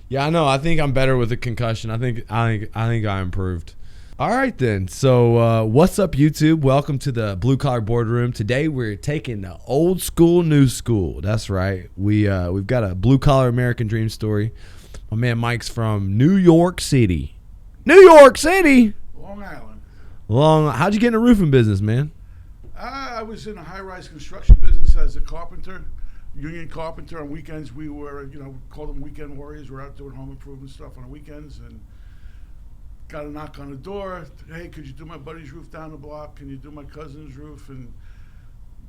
Yeah, I know. I think I'm better with a concussion. I think I improved. All right then. So what's up, YouTube? Welcome to the Blue Collar Boardroom. Today we're taking the old school, new school. That's right. We've got a blue collar American dream story. My man Mike's from New York City. New York City. Long Island. How'd you get in the roofing business, man? I was in a high-rise construction business as a carpenter, union carpenter. On weekends, we were, called them weekend warriors. We're out doing home improvement stuff on the weekends, and got a knock on the door. Hey, could you do my buddy's roof down the block? Can you do my cousin's roof? And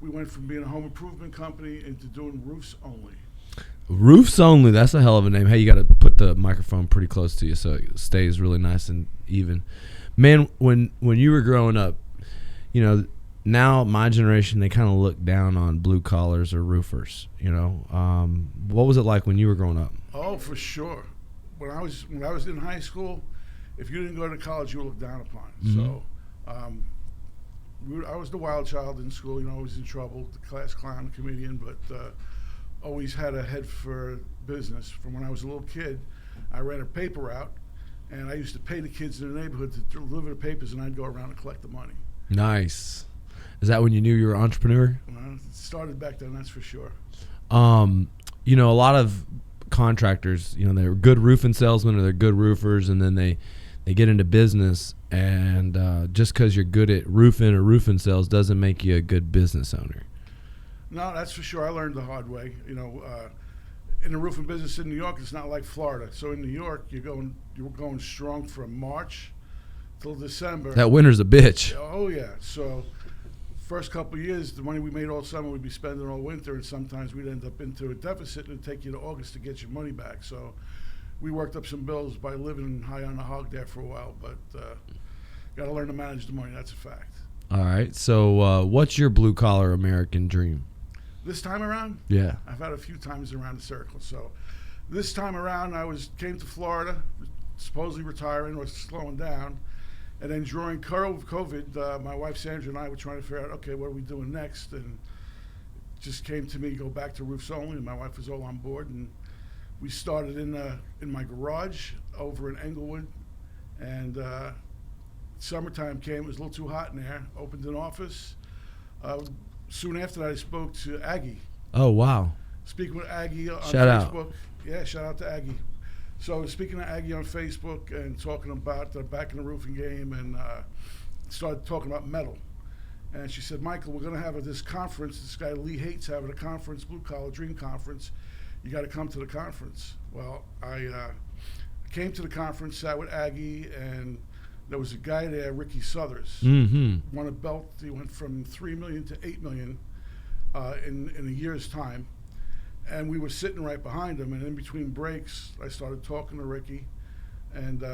we went from being a home improvement company into doing roofs only. Roofs only. That's a hell of a name. Hey, you got to put the microphone pretty close to you so it stays really nice and even. Man, when you were growing up, now my generation, they kind of look down on blue collars or roofers. What was it like when you were growing up? Oh, for sure. When I was in high school, if you didn't go to college, you were looked down upon. Mm-hmm. So I was the wild child in school, always in trouble, the class clown, comedian, but always had a head for business. From when I was a little kid, I ran a paper route, and I used to pay the kids in the neighborhood to deliver the papers, and I'd go around and collect the money. Nice. Is that when you knew you were an entrepreneur? It started back then, that's for sure. A lot of contractors, they're good roofing salesmen or they're good roofers, and then they get into business, and just because you're good at roofing or roofing sales doesn't make you a good business owner. No, that's for sure. I learned the hard way. In the roofing business in New York, it's not like Florida. So in New York, you're going strong from March till December. That winter's a bitch. Oh yeah. So first couple of years, the money we made all summer we'd be spending all winter, and sometimes we'd end up into a deficit, and it'd take you to August to get your money back. So we worked up some bills by living high on the hog there for a while, but got to learn to manage the money. That's a fact. All right. So what's your blue collar American dream? This time around? Yeah. I've had a few times around the circle. So this time around, came to Florida, supposedly retiring or slowing down. And then during COVID, my wife Sandra and I were trying to figure out, okay, what are we doing next? And it just came to me, go back to roofs only, and my wife was all on board. And we started in my garage over in Englewood. And summertime came, it was a little too hot in there, opened an office. Soon after that, I spoke to Aggie. Oh, wow. Speaking with Aggie on shout Facebook. Out. Yeah, shout out to Aggie. So speaking to Aggie on Facebook and talking about back in the roofing game, and started talking about metal. And she said, Michael, we're going to have this conference. This guy Lee Haight's having a conference, Blue Collar Dream Conference. You got to come to the conference. Well, I came to the conference, sat with Aggie, and there was a guy there, Ricky Southers, won a belt. He went from $3 million to $8 million in a year's time. And we were sitting right behind him, and in between breaks, I started talking to Ricky. And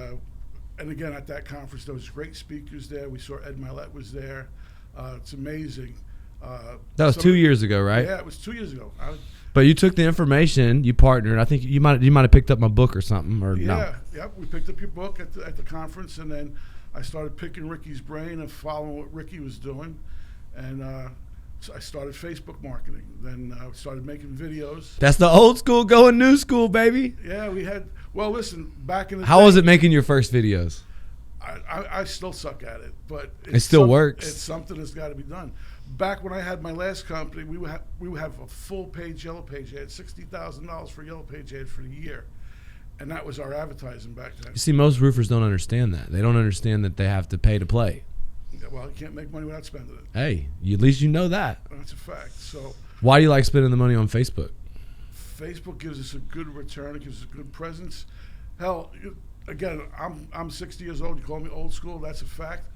again, at that conference, there was great speakers there. We saw Ed Milet was there. It's amazing. That was 2 years ago, right? Yeah, it was 2 years ago. But you took the information, you partnered. I think you might have picked up my book or something, or no? Yeah, yep. We picked up your book at the conference, and then I started picking Ricky's brain and following what Ricky was doing, and so I started Facebook marketing. Then I started making videos. That's the old school going new school, baby. Yeah, we had. Well, listen, back in the How day, was it making your first videos? I still suck at it, but it still works. It's something that's got to be done. Back when I had my last company, we would have a full page yellow page ad, $60,000 for a yellow page ad for the year, and that was our advertising back then. You see, most roofers don't understand that. They don't understand that they have to pay to play. Yeah, well, you can't make money without spending it. Hey, at least you know that. That's a fact. So, why do you like spending the money on Facebook? Facebook gives us a good return. It gives us a good presence. Hell, again, I'm 60 years old. You call me old school. That's a fact.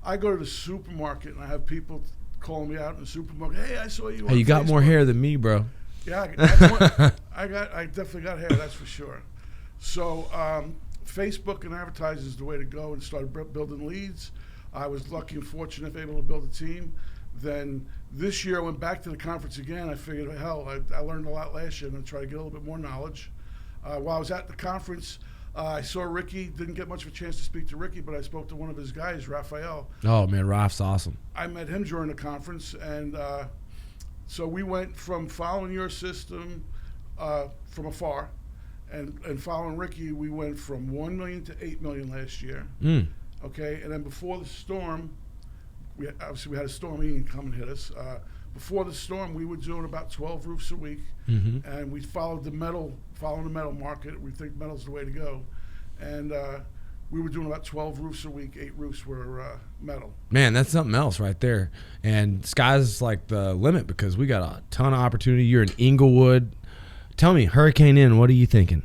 I go to the supermarket and I have people calling me out in the supermarket. Hey, I saw you. Hey, you got Facebook. More hair than me, bro. Yeah, I definitely got hair. That's for sure. So Facebook and advertising is the way to go, and started building leads. I was lucky and fortunate to be able to build a team. Then this year I went back to the conference again. I figured, hell, I learned a lot last year. I'm going to try to get a little bit more knowledge. While I was at the conference, I saw Ricky. Didn't get much of a chance to speak to Ricky, but I spoke to one of his guys, Raphael. Oh, man, Raf's awesome. I met him during the conference, and so we went from following your system from afar, And following Ricky, we went from 1 million to 8 million last year. Okay, and then before the storm, we had a storm Ian come and hit us. Before the storm, we were doing about 12 roofs a week, and we following the metal market. We think metal's the way to go, and we were doing about 12 roofs a week. 8 roofs were metal. Man, that's something else right there. And sky's like the limit because we got a ton of opportunity. You're in Inglewood. Tell me, Hurricane Ian, what are you thinking?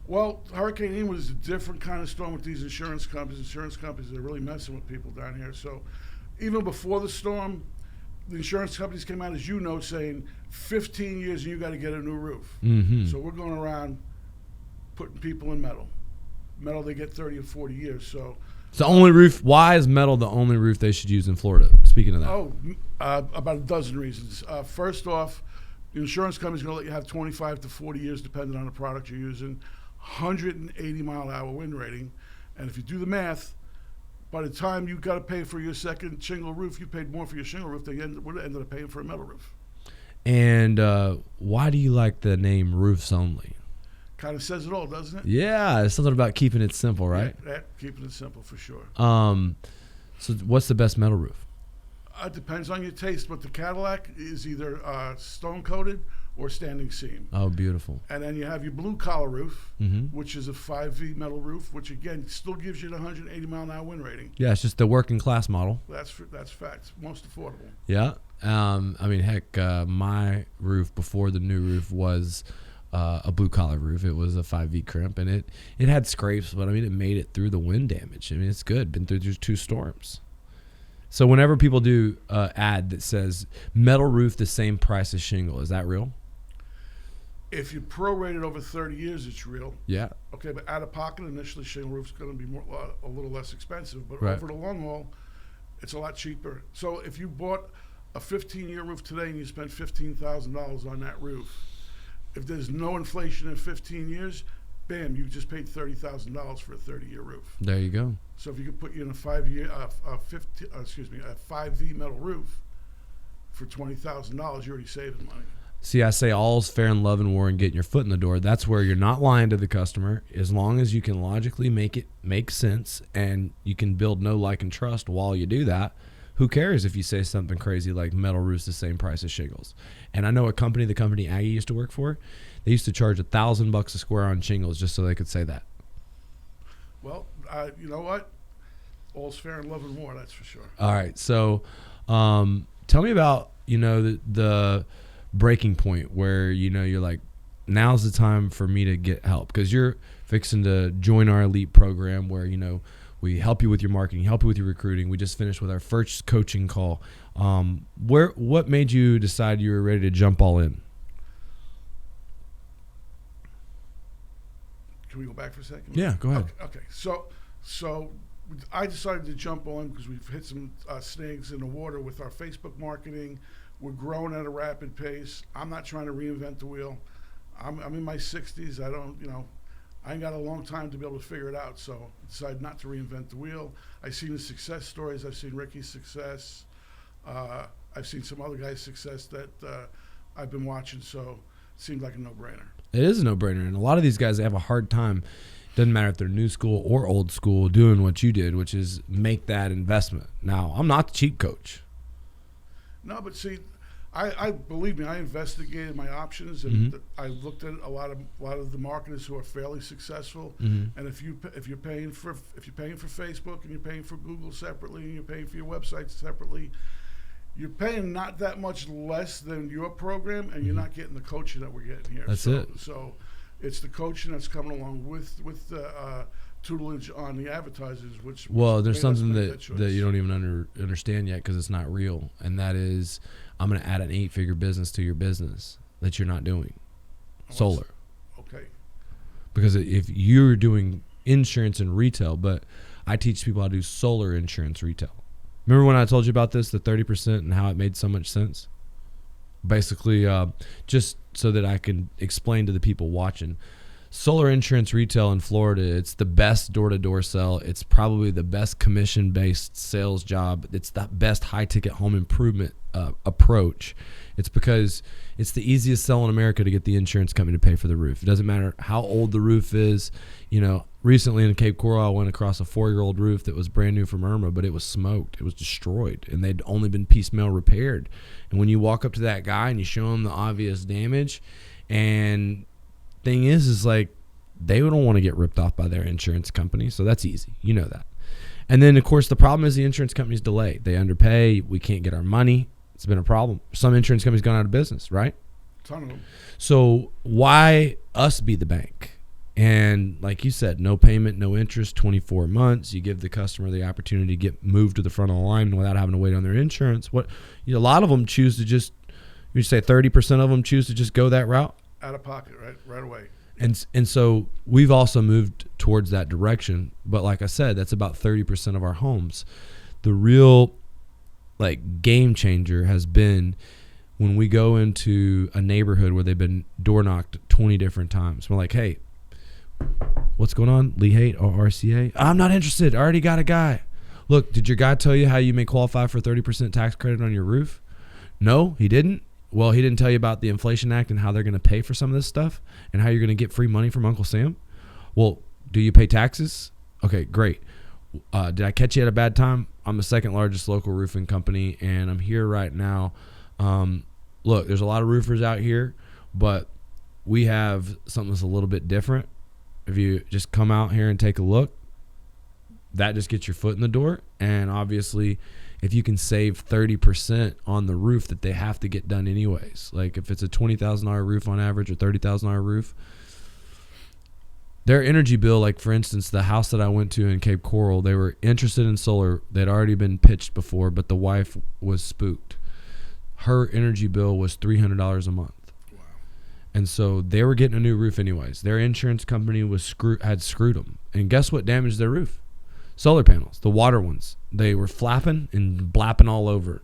Well, Hurricane Ian was a different kind of storm with these insurance companies. Insurance companies are really messing with people down here. So even before the storm, the insurance companies came out, as you know, saying 15 years and you got to get a new roof. So we're going around putting people in metal. Metal, they get 30 or 40 years. So it's the only roof. Why is metal the only roof they should use in Florida? Speaking of that. About a dozen reasons. First off, the insurance company's going to let you have 25 to 40 years, depending on the product you're using, 180 mile-an-hour wind rating. And if you do the math, by the time you got to pay for your second shingle roof, you paid more for your shingle roof than you would have ended up paying for a metal roof. And why do you like the name Roofs Only? Kind of says it all, doesn't it? Yeah, it's something about keeping it simple, right? Yeah, keeping it simple for sure. So what's the best metal roof? It depends on your taste, but the Cadillac is either stone coated or standing seam. Oh, beautiful. And then you have your blue collar roof, which is a 5V metal roof, which again still gives you the 180 mile-an-hour wind rating. Yeah, it's just the working class model. That's fact. Most affordable. Yeah. I mean, heck, my roof before the new roof was a blue collar roof. It was a 5V crimp, and it had scrapes, but I mean, it made it through the wind damage. I mean, it's good. Been through 2 storms. So whenever people do ad that says metal roof the same price as shingle, is that real? If you prorate it over 30 years, it's real. Yeah. Okay, but out of pocket, initially shingle roof's going to be a little less expensive, but right. over the long haul, it's a lot cheaper. So if you bought a 15-year roof today and you spent $15,000 on that roof, if there's no inflation in 15 years, bam, you just paid $30,000 for a 30-year roof. There you go. So if you could put you in a 5V metal roof for $20,000, you're already saving money. See, I say all's fair in love and war and getting your foot in the door. That's where you're not lying to the customer. As long as you can logically make it make sense and you can build know, like, and trust while you do that, who cares if you say something crazy like metal roof's the same price as shingles? And I know a company, the company Aggie used to work for, they used to charge $1,000 a square on shingles just so they could say that. Well, you know what? All's fair in love and war, that's for sure. All right. So tell me about, the breaking point where, you're like, now's the time for me to get help, because you're fixing to join our elite program where, we help you with your marketing, help you with your recruiting. We just finished with our first coaching call. What made you decide you were ready to jump all in? Can we go back for a second? Yeah, go ahead. Okay. So I decided to jump on because we've hit some snags in the water with our Facebook marketing. We're growing at a rapid pace. I'm not trying to reinvent the wheel. I'm in my 60s. I ain't got a long time to be able to figure it out. So I decided not to reinvent the wheel. I've seen the success stories. I've seen Ricky's success. I've seen some other guys' success that I've been watching. So it seemed like a no-brainer. It is a no-brainer. And a lot of these guys, they have a hard time. Doesn't matter if they're new school or old school, doing what you did, which is make that investment. Now, I'm not the cheap coach. No, but see, I believe me, I investigated my options, and I looked at a lot of the marketers who are fairly successful. And if you're paying for Facebook and you're paying for Google separately and you're paying for your website separately, you're paying not that much less than your program, and you're not getting the coaching that we're getting here. That's it. So it's the coaching that's coming along with the tutelage on the advertisers, which there's something that you don't even understand yet because it's not real, and that is I'm going to add an 8-figure business to your business that you're not doing. Solar. Okay. Because if you're doing insurance and retail, but I teach people how to do solar insurance retail. Remember when I told you about this, the 30% and how it made so much sense? Basically, just so that I can explain to the people watching, solar insurance retail in Florida, it's the best door-to-door sell. It's probably the best commission-based sales job. It's the best high-ticket home improvement approach. It's because it's the easiest sell in America to get the insurance company to pay for the roof. It doesn't matter how old the roof is. You know, recently in Cape Coral, I went across a 4-year-old roof that was brand new from Irma, but it was smoked. It was destroyed, and they'd only been piecemeal repaired. And when you walk up to that guy and you show him the obvious damage, and thing is like they don't want to get ripped off by their insurance company, so that's easy. You know that. And then, of course, the problem is the insurance companies delay. They underpay. We can't get our money. It's been a problem. Some insurance companies gone out of business, right? Ton of them. So why us be the bank? And like you said, no payment, no interest, 24 months. You give the customer the opportunity to get moved to the front of the line without having to wait on their insurance. A lot of them choose to just, you say 30% of them choose to just go that route? Out of pocket, right away. And so we've also moved towards that direction. But like I said, that's about 30% of our homes. The real game changer has been when we go into a neighborhood where they've been door knocked 20 different times. We're like, hey, what's going on? Leehaight or RCA? I'm not interested. I already got a guy. Look, did your guy tell you how you may qualify for 30% tax credit on your roof? No, he didn't. Well, he didn't tell you about the Inflation Act and how they're going to pay for some of this stuff and how you're going to get free money from Uncle Sam. Well, do you pay taxes? Okay, great. Did I catch you at a bad time? I'm the second largest local roofing company, and I'm here right now. Look, there's a lot of roofers out here, but we have something that's a little bit different. If you just come out here and take a look, that just gets your foot in the door. And obviously, if you can save 30% on the roof that they have to get done anyways, like if it's a $20,000 roof on average or $30,000 roof, their energy bill, like for instance, the house that I went to in Cape Coral, they were interested in solar. They'd already been pitched before, but the wife was spooked. Her energy bill was $300 a month. Wow. And so they were getting a new roof anyways. Their insurance company had screwed them. And guess what damaged their roof? Solar panels, the water ones. They were flapping and blapping all over.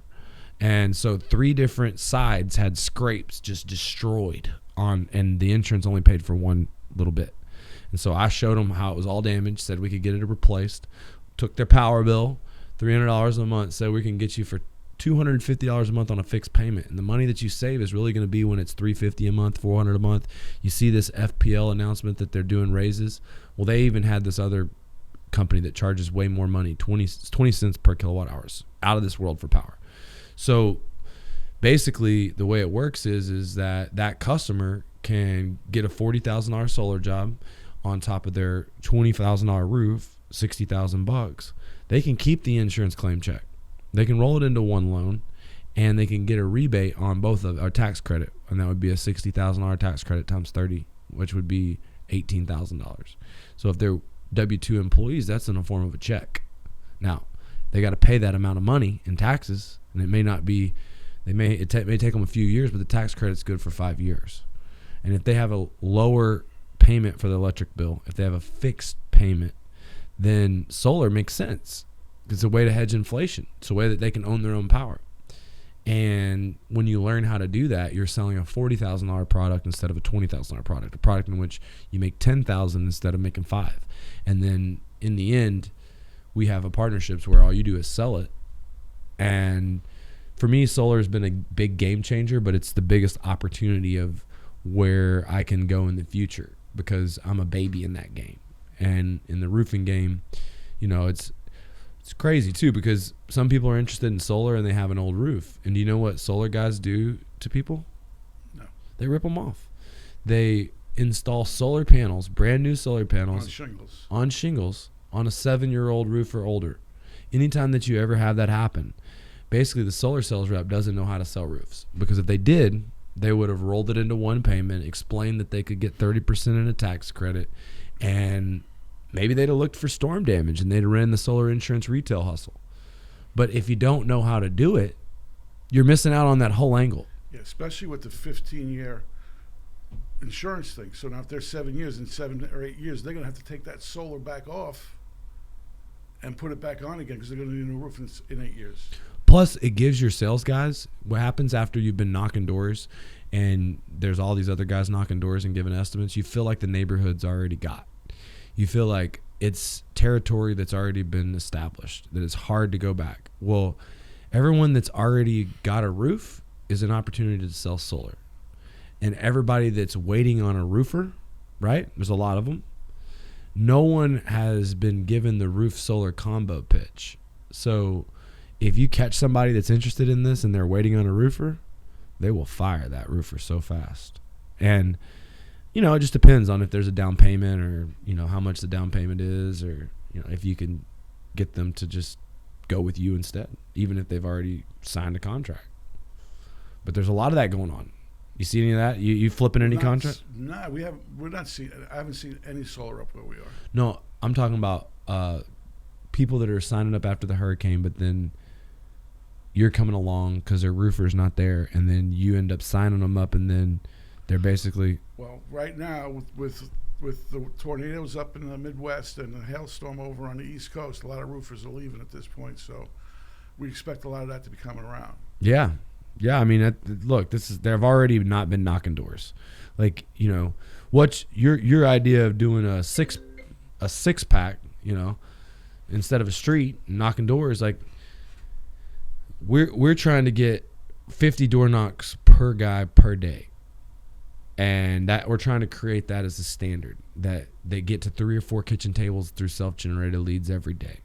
And so 3 different sides had scrapes just destroyed and the insurance only paid for one little bit. And so I showed them how it was all damaged, said we could get it replaced, took their power bill, $300 a month, said we can get you for $250 a month on a fixed payment. And the money that you save is really going to be when it's $350 a month, $400 a month. You see this FPL announcement that they're doing raises. Well, they even had this other company that charges way more money, 20 cents per kilowatt hours, out of this world for power. So basically the way it works is that customer can get a $40,000 solar job on top of their $20,000 roof, $60,000. They can keep the insurance claim check. They can roll it into one loan, and they can get a rebate on both of our tax credit, and that would be a $60,000 tax credit times 30, which would be $18,000. So if they're W-2 employees, that's in the form of a check. Now, they got to pay that amount of money in taxes, and it may not be. It may take them a few years, but the tax credit's good for 5 years. And if they have a lower payment for the electric bill, if they have a fixed payment, then solar makes sense. It's a way to hedge inflation. It's a way that they can own their own power. And when you learn how to do that, you're selling a $40,000 product instead of a $20,000 product, a product in which you make $10,000 instead of making $5,000. And then in the end, we have a partnerships where all you do is sell it. And for me, solar has been a big game changer, but it's the biggest opportunity of where I can go in the future because I'm a baby in that game. And in the roofing game, you know, it's crazy too because some people are interested in solar and they have an old roof. And do you know what solar guys do to people? No. They rip them off. They install solar panels, brand new solar panels on shingles on a 7-year-old roof or older. Anytime that you ever have that happen, basically the solar sales rep doesn't know how to sell roofs because if they did, they would have rolled it into one payment, explained that they could get 30% in a tax credit, and maybe they'd have looked for storm damage and they'd have ran the solar insurance retail hustle. But if you don't know how to do it, you're missing out on that whole angle. Yeah, especially with the 15-year insurance thing. So now if they're 7 years, in 7 or 8 years, they're going to have to take that solar back off and put it back on again because they're going to need a new roof in 8 years. Plus, it gives your sales guys what happens after you've been knocking doors and there's all these other guys knocking doors and giving estimates. You feel like the neighborhood's already got. You feel like it's territory that's already been established, that it's hard to go back. Well, everyone that's already got a roof is an opportunity to sell solar. And everybody that's waiting on a roofer, right? There's a lot of them. No one has been given the roof solar combo pitch. So if you catch somebody that's interested in this and they're waiting on a roofer, they will fire that roofer so fast. And, you know, it just depends on if there's a down payment or, you know, how much the down payment is, or, you know, if you can get them to just go with you instead, even if they've already signed a contract. But there's a lot of that going on. You see any of that? You flipping any contract? No, we're not seeing. I haven't seen any solar up where we are. No, I'm talking about people that are signing up after the hurricane, but then you're coming along because their roofer's not there, and then you end up signing them up, and then they're basically. Well, right now with the tornadoes up in the Midwest and the hailstorm over on the East Coast, a lot of roofers are leaving at this point. So we expect a lot of that to be coming around. Yeah. Yeah, I mean, look, they've already not been knocking doors. Like, you know, what's your idea of doing a six pack, you know, instead of a street knocking doors? Like, we're trying to get 50 door knocks per guy per day, and that we're trying to create that as a standard, that they get to 3 or 4 kitchen tables through self-generated leads every day.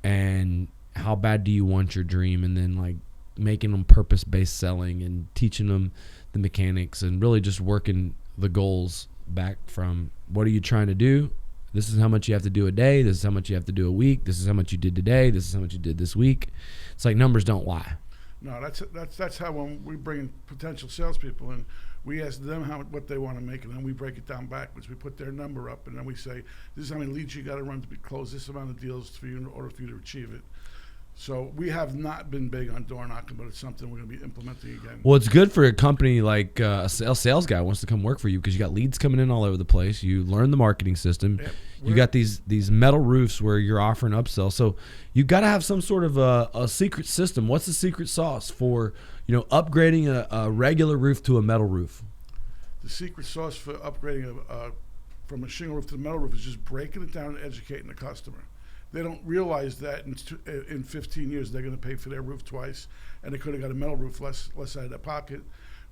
And how bad do you want your dream? And then, like, making them purpose-based selling and teaching them the mechanics and really just working the goals back from what are you trying to do? This is how much you have to do a day. This is how much you have to do a week. This is how much you did today. This is how much you did this week. It's like numbers don't lie. No, that's how when we bring in potential salespeople and we ask them what they want to make, and then we break it down backwards. We put their number up, and then we say, this is how many leads you got to run to close this amount of deals for you in order for you to achieve it. So we have not been big on door knocking, but it's something we're going to be implementing again. Well, it's good for a company like a sales guy wants to come work for you because you got leads coming in all over the place. You learn the marketing system. Yep. You got these metal roofs where you're offering upsell. So you got to have some sort of a secret system. What's the secret sauce for, you know, upgrading a regular roof to a metal roof? The secret sauce for upgrading from a shingle roof to a metal roof is just breaking it down and educating the customer. They don't realize that in 15 years they're going to pay for their roof twice, and they could have got a metal roof less out of their pocket.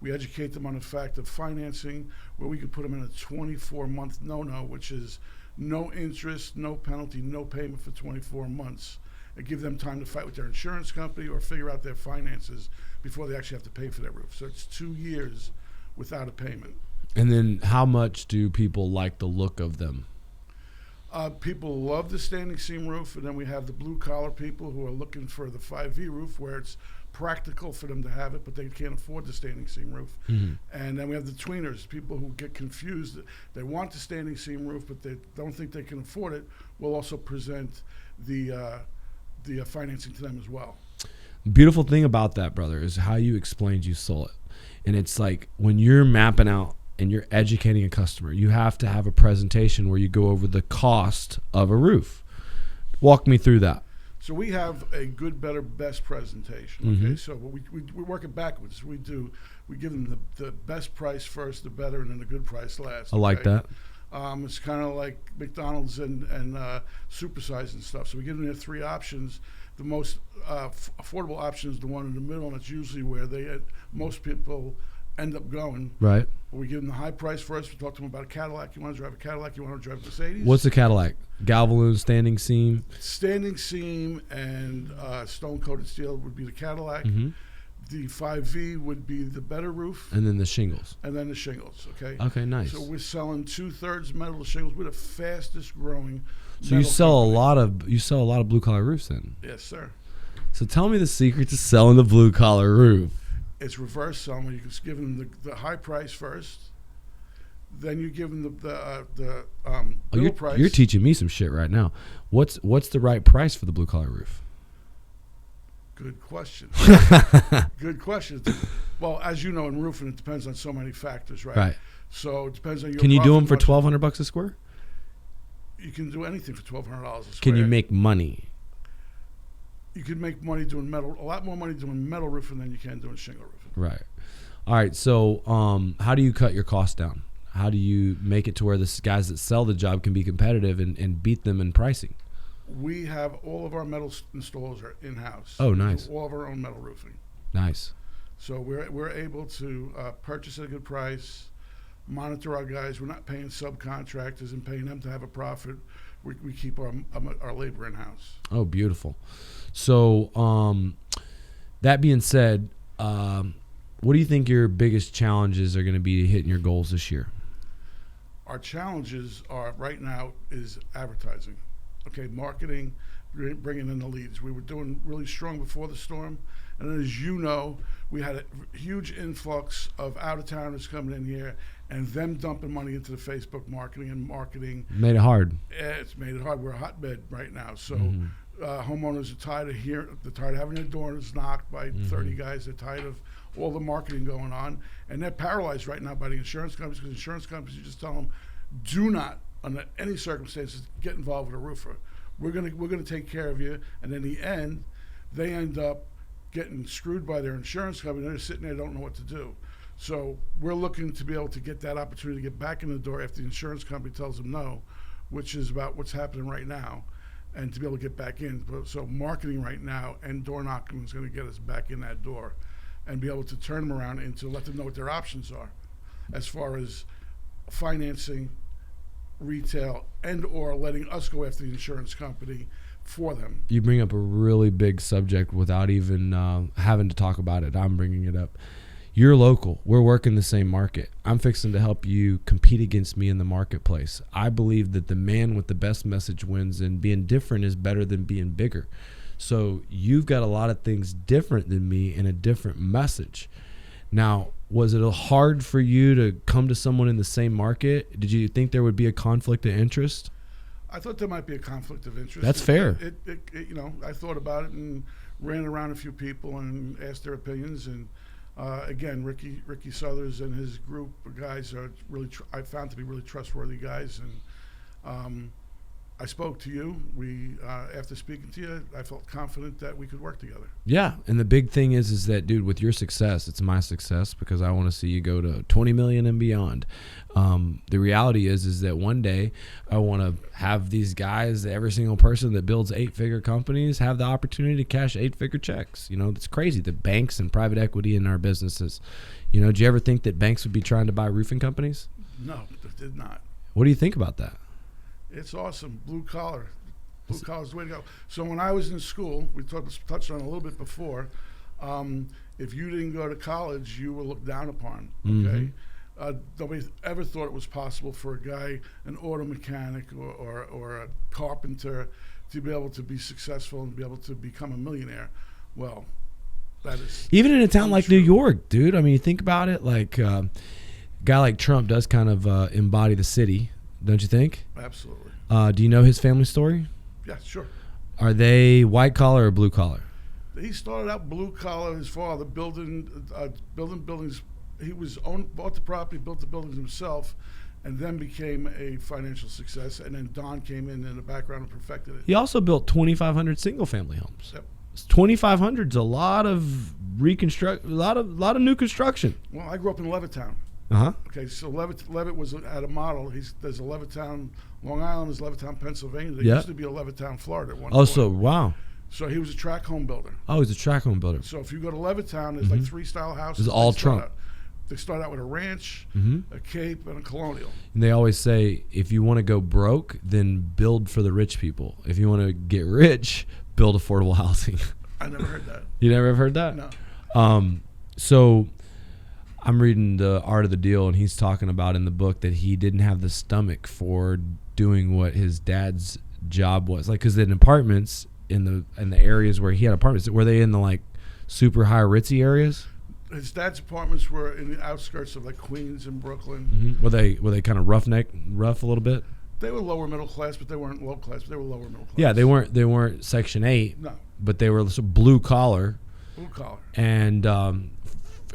We educate them on the fact of financing, where we could put them in a 24-month no-no, which is no interest, no penalty, no payment for 24 months, and give them time to fight with their insurance company or figure out their finances before they actually have to pay for their roof. So it's 2 years without a payment. And then how much do people like the look of them? People love the standing seam roof, and then we have the blue-collar people who are looking for the 5V roof, where it's practical for them to have it, but they can't afford the standing seam roof. Mm-hmm. And then we have the tweeners, people who get confused. They want the standing seam roof, but they don't think they can afford it. We'll also present the financing to them as well. Beautiful thing about that, brother, is how you explained you sold it. And it's like when you're mapping out and you're educating a customer, you have to have a presentation where you go over the cost of a roof. Walk me through that. So we have a good, better, best presentation. Okay, mm-hmm. So we work it backwards. We give them the best price first, the better, and then the good price last. I like that. It's kind of like McDonald's and supersize and stuff. So we give them their 3 options. The most affordable option is the one in the middle, and it's usually where most people end up going. Right. We give them the high price first. We talk to them about a Cadillac. You want to drive a Cadillac? You want to drive a Mercedes? What's a Cadillac? Galvaloon, standing seam? Standing seam and stone-coated steel would be the Cadillac. Mm-hmm. The 5V would be the better roof. And then the shingles. And then the shingles, okay? Okay, nice. So we're selling 2/3 metal shingles. We're the fastest growing. So you sell a lot of blue collar roofs then? Yes, sir. So tell me the secret to selling the blue collar roof. It's reverse selling. You just give them the high price first, then you give them the middle price. You're teaching me some shit right now. What's the right price for the blue collar roof? Good question. Good question. Well, as you know, in roofing, it depends on so many factors, right? Right. So it depends on your. Can you do them for $1,200 a square? You can do anything for $1,200 a square. Can you make money? You can make money doing metal, a lot more money doing metal roofing than you can doing shingle roofing. Right. All right. So, how do you cut your costs down? How do you make it to where the guys that sell the job can be competitive and beat them in pricing? We have all of our metal installers are in-house. Oh, nice. All of our own metal roofing. Nice. So we're able to purchase at a good price, monitor our guys. We're not paying subcontractors and paying them to have a profit. We keep our labor in house. Oh, beautiful. So that being said, what do you think your biggest challenges are going to be hitting your goals this year? Our challenges are right now is advertising. Okay, marketing, bringing in the leads. We were doing really strong before the storm, and then, as you know, we had a huge influx of out-of-towners coming in here and them dumping money into the Facebook marketing. Made it hard. It's made it hard. We're a hotbed right now. So homeowners are tired of having their doors knocked by 30 guys. They're tired of all the marketing going on. And they're paralyzed right now by the insurance companies, because insurance companies, you just tell them, do not, under any circumstances, get involved with a roofer. We're gonna take care of you. And in the end, they end up getting screwed by their insurance company. They're sitting there, don't know what to do. So we're looking to be able to get that opportunity to get back in the door after the insurance company tells them no, which is about what's happening right now, and to be able to get back in. So marketing right now and door knocking is going to get us back in that door and be able to turn them around and to let them know what their options are as far as financing, retail, and or letting us go after the insurance company for them. You bring up a really big subject without even having to talk about it. I'm bringing it up. You're local. We're working the same market. I'm fixing to help you compete against me in the marketplace. I believe that the man with the best message wins, and being different is better than being bigger. So you've got a lot of things different than me and a different message. Now, was it hard for you to come to someone in the same market? Did you think there would be a conflict of interest? I thought there might be a conflict of interest. That's fair. I thought about it and ran around a few people and asked their opinions. And again, Ricky Southers and his group of guys are really, I found to be really trustworthy guys. And I spoke to you. After speaking to you, I felt confident that we could work together. Yeah, and the big thing is that, dude, with your success, it's my success, because I want to see you go to 20 million and beyond. The reality is that one day I want to have these guys, every single person that builds 8-figure companies, have the opportunity to cash 8-figure checks. You know, it's crazy. The banks and private equity in our businesses. You know, do you ever think that banks would be trying to buy roofing companies? No, they did not. What do you think about that? It's awesome. Blue collar is the way to go. So when I was in school, we touched on it a little bit before, if you didn't go to college, you were looked down upon, okay? Nobody ever thought it was possible for a guy, an auto mechanic or a carpenter, to be able to be successful and be able to become a millionaire. Well, that is even in a town like New York, dude. I mean, you think about it, like a guy like Trump does kind of embody the city, don't you think? Absolutely. Do you know his family story? Yeah, sure. Are they white collar or blue collar? He started out blue collar. His father building buildings. He bought the property, built the buildings himself, and then became a financial success. And then Don came in the background and perfected it. He also built 2,500 single family homes. Yep. 2,500 is a lot of a lot of new construction. Well, I grew up in Levittown. Okay, so Levitt had a model. There's a Levittown, Long Island. There's Levittown, Pennsylvania. There used to be a Levittown, Florida at one point. So wow. So he was a tract home builder. Oh, he's a tract home builder. So if you go to Levittown, there's like 3 style houses. It's all Trump. They start out with a ranch, a cape, and a colonial. And they always say, if you want to go broke, then build for the rich people. If you want to get rich, build affordable housing. I never heard that. You never have heard that? No. So I'm reading The Art of the Deal, and he's talking about in the book that he didn't have the stomach for doing what his dad's job was. Like, because in apartments, in the areas where he had apartments, were they in the like super high ritzy areas? His dad's apartments were in the outskirts of like Queens and Brooklyn. Were they kind of rough a little bit? They were lower middle class, but they weren't low class. But they were lower middle class. Yeah, they weren't Section 8. No. But they were blue collar. Blue collar. And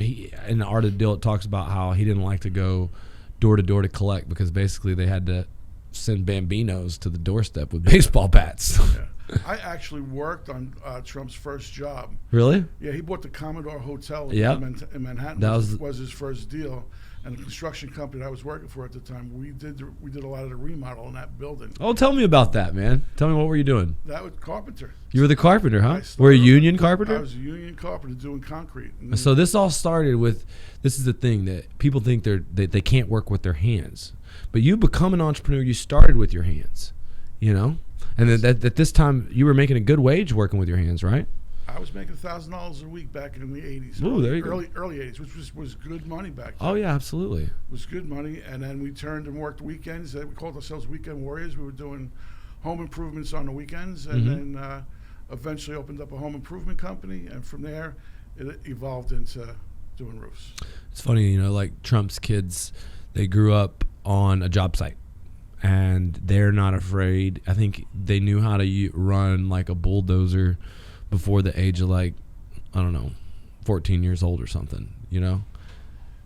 he, in The Art of the Deal, it talks about how he didn't like to go door to door to collect, because basically they had to send Bambinos to the doorstep with baseball bats. Yeah. I actually worked on Trump's first job. Really? Yeah, he bought the Commodore Hotel in Manhattan. That was his first deal. And the construction company that I was working for at the time, we did a lot of the remodel in that building. Oh, tell me about that, man. Tell me, what were you doing? That was carpenter. You were the carpenter, huh? Were a union carpenter? I was a union carpenter doing concrete. And so this all started with, this is the thing that people think they can't work with their hands. But you become an entrepreneur, you started with your hands, you know? And at this time, you were making a good wage working with your hands, right? I was making $1,000 a week back in the 80s. Ooh, there you go. Early 80s, which was good money back then. Oh, yeah, absolutely. It was good money. And then we turned and worked weekends. We called ourselves Weekend Warriors. We were doing home improvements on the weekends. And then eventually opened up a home improvement company. And from there, it evolved into doing roofs. It's funny, you know, like Trump's kids, they grew up on a job site. And they're not afraid. I think they knew how to run like a bulldozer before the age of, like, I don't know, 14 years old or something, you know?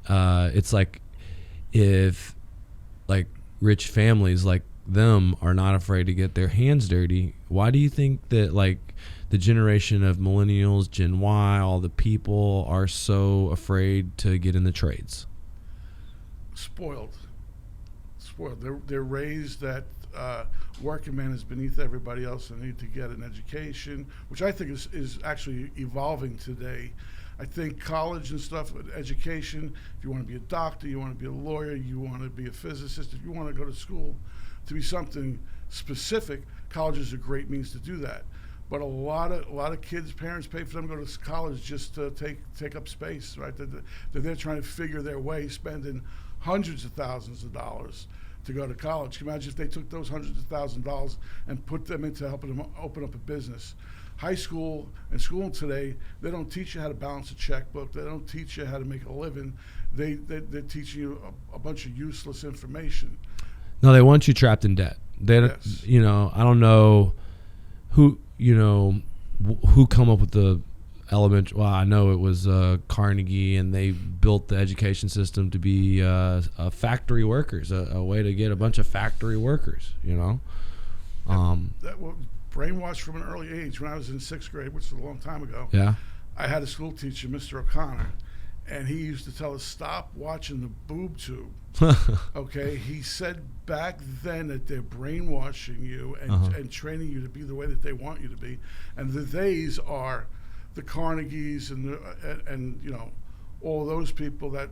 It's like, if like rich families like them are not afraid to get their hands dirty, why do you think that, like, the generation of millennials, Gen Y, all the people are so afraid to get in the trades? Spoiled. They're raised that working man is beneath everybody else and need to get an education, which I think is actually evolving today. I think college and stuff, education, if you want to be a doctor, you want to be a lawyer, you want to be a physicist, if you want to go to school to be something specific, college is a great means to do that. But a lot of kids, parents pay for them to go to college just to take up space, right? They're trying to figure their way, spending hundreds of thousands of dollars to go to college. Can you imagine if they took those hundreds of thousands of dollars and put them into helping them open up a business? High school and school today, they don't teach you how to balance a checkbook. They don't teach you how to make a living. They're teaching you a bunch of useless information. No, they want you trapped in debt. They, yes. You know, I don't know who come up with the element. Well, I know it was Carnegie, and they built the education system to be factory workers, a way to get a bunch of factory workers, you know. That was brainwashed from an early age. When I was in 6th grade, which is a long time ago, yeah, I had a school teacher, Mr. O'Connor, and he used to tell us, stop watching the boob tube. Okay, he said back then that they're brainwashing you and training you to be the way that they want you to be, and the theys are the Carnegies and you know, all those people that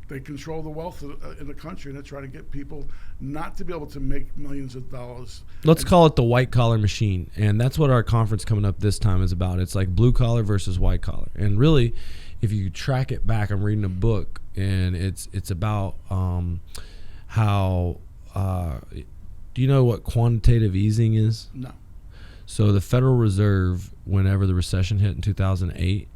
they control the wealth in the country, and they're trying to get people not to be able to make millions of dollars. Let's call it the white collar machine, and that's what our conference coming up this time is about. It's like blue collar versus white collar, and really, if you track it back, I'm reading a book, and it's about how. Do you know what quantitative easing is? No. So the Federal Reserve, whenever the recession hit in 2008,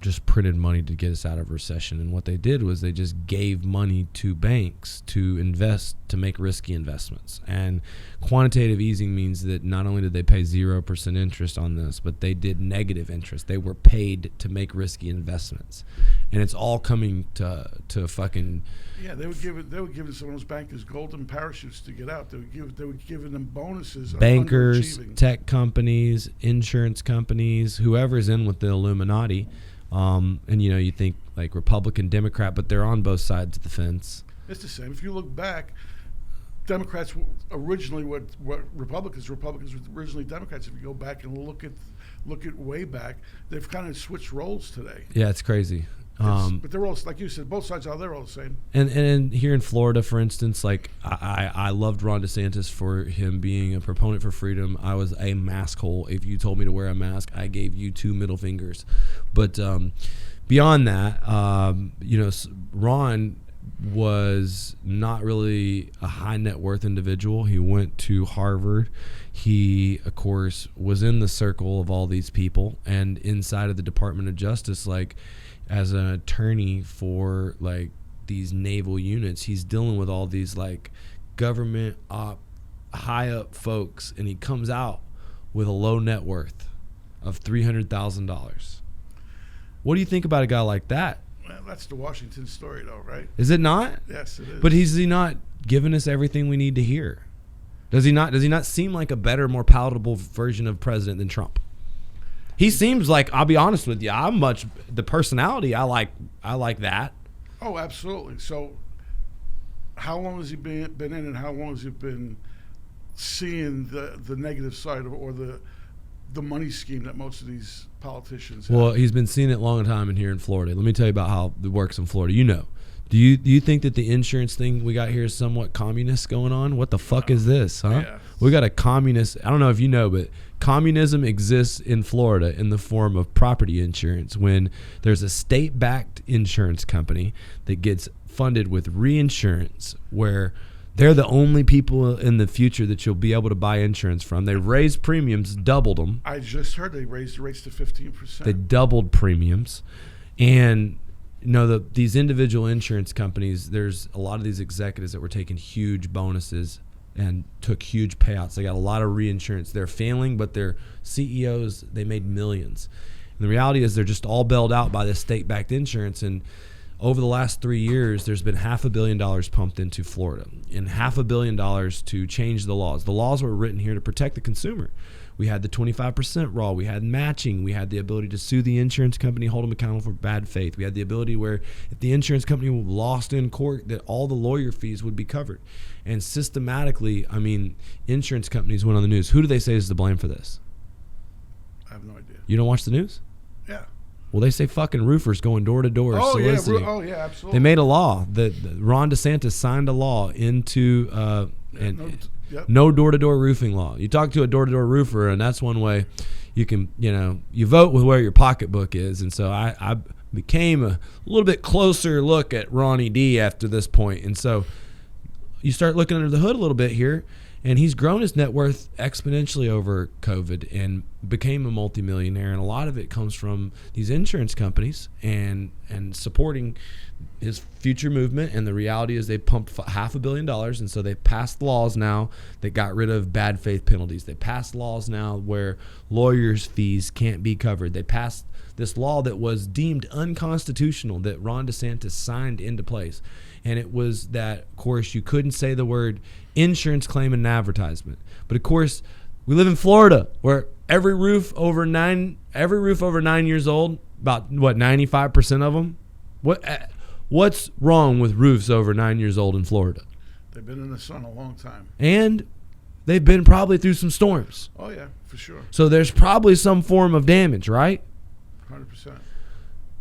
just printed money to get us out of recession. And what they did was they just gave money to banks to invest, to make risky investments. And quantitative easing means that not only did they pay 0% interest on this, but they did negative interest. They were paid to make risky investments. And it's all coming to fucking... Yeah, they were giving some of those bankers golden parachutes to get out. They were giving them bonuses. Bankers, tech companies, insurance companies, whoever's in with the Illuminati. And you know, you think like Republican, Democrat, but they're on both sides of the fence. It's the same. If you look back, Democrats were originally what Republicans were originally Democrats. If you go back and look at way back, they've kind of switched roles today. Yeah, it's crazy. But they're all, like you said, both sides they're all the same. And here in Florida, for instance, like I loved Ron DeSantis for him being a proponent for freedom. I was a mask hole. If you told me to wear a mask, I gave you 2 middle fingers. But beyond that, you know, Ron was not really a high net worth individual. He went to Harvard. He, of course, was in the circle of all these people, and inside of the Department of Justice, like, as an attorney for like these naval units, he's dealing with all these like government high up folks, and he comes out with a low net worth of $300,000. What do you think about a guy like that? Well, that's the Washington story, though, right? Is it not? Yes, it is. But is he not giving us everything we need to hear? Does he not seem like a better, more palatable version of president than Trump? He seems like, I'll be honest with you, the personality, I like that. Oh, absolutely. So, how long has he been in, and how long has he been seeing the negative side of, or the money scheme that most of these politicians have? Well, he's been seeing it a long time in here in Florida. Let me tell you about how it works in Florida. You know. Do you think that the insurance thing we got here is somewhat communist going on? What the fuck is this, huh? Yeah. We got a communist. I don't know if you know, but communism exists in Florida in the form of property insurance. When there's a state-backed insurance company that gets funded with reinsurance, where they're the only people in the future that you'll be able to buy insurance from. They raised premiums, doubled them. I just heard they raised the rates to 15%. They doubled premiums, and these individual insurance companies, there's a lot of these executives that were taking huge bonuses and took huge payouts. They got a lot of reinsurance. They're failing, but their CEOs, they made millions. And the reality is they're just all bailed out by this state-backed insurance. And over the last 3 years, there's been $500 million pumped into Florida, and $500 million to change the laws. The laws were written here to protect the consumer. We had the 25% raw. We had matching. We had the ability to sue the insurance company, hold them accountable for bad faith. We had the ability where if the insurance company lost in court, that all the lawyer fees would be covered. And systematically, insurance companies went on the news. Who do they say is to blame for this? I have no idea. You don't watch the news? Yeah. Well, they say fucking roofers going door to door soliciting. Yeah, absolutely. They made a law that Ron DeSantis signed a law into no door-to-door roofing law. You talk to a door-to-door roofer, and that's one way you can, you vote with where your pocketbook is. And so I became a little bit closer look at Ronnie D after this point. And so you start looking under the hood a little bit here, and he's grown his net worth exponentially over COVID and became a multimillionaire. And a lot of it comes from these insurance companies and supporting his future movement. And the reality is they pumped $500 million. And so they passed laws now that got rid of bad faith penalties. They passed laws now where lawyers' fees can't be covered. They passed this law that was deemed unconstitutional that Ron DeSantis signed into place. And it was that, of course, you couldn't say the word insurance claim in an advertisement. But of course, we live in Florida, where every roof over 9 years old, about 95% of them. What's wrong with roofs over 9 years old in Florida? They've been in the sun a long time. And they've been probably through some storms. Oh yeah, for sure. So there's probably some form of damage, right? 100%.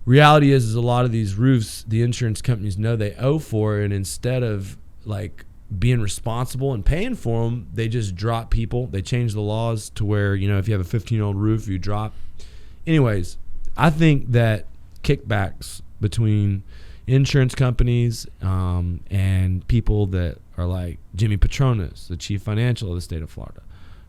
Reality is a lot of these roofs, the insurance companies know they owe for, and instead of being responsible and paying for them, they just drop people. They change the laws to where, if you have a 15-year-old roof, you drop. Anyways, I think that kickbacks between insurance companies and people that are like Jimmy Petronas, the chief financial of the state of Florida,